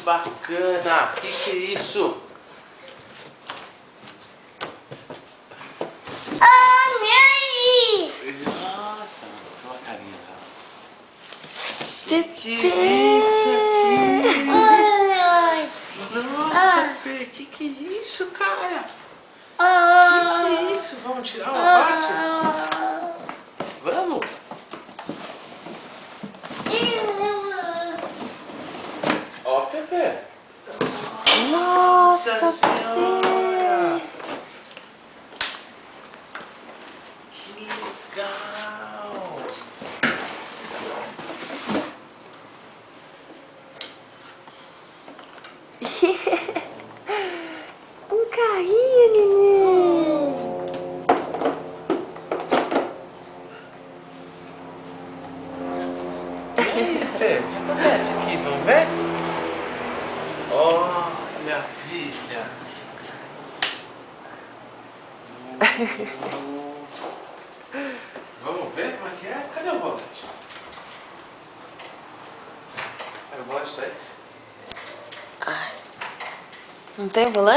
bacana! Que é isso? Nossa, olha a carinha dela. Que é isso aqui? Nossa, Fê, que é isso, cara? Que é isso? Vamos tirar uma parte? Vamos? Ó, Pepe. Nossa Senhora! Que legal! Um carrinho, neném. E aí, Fê, o que acontece aqui? Vamos ver? Olha, filha! Vamos ver como é que é? Cadê o volante? O volante tá aí? Não tem volante?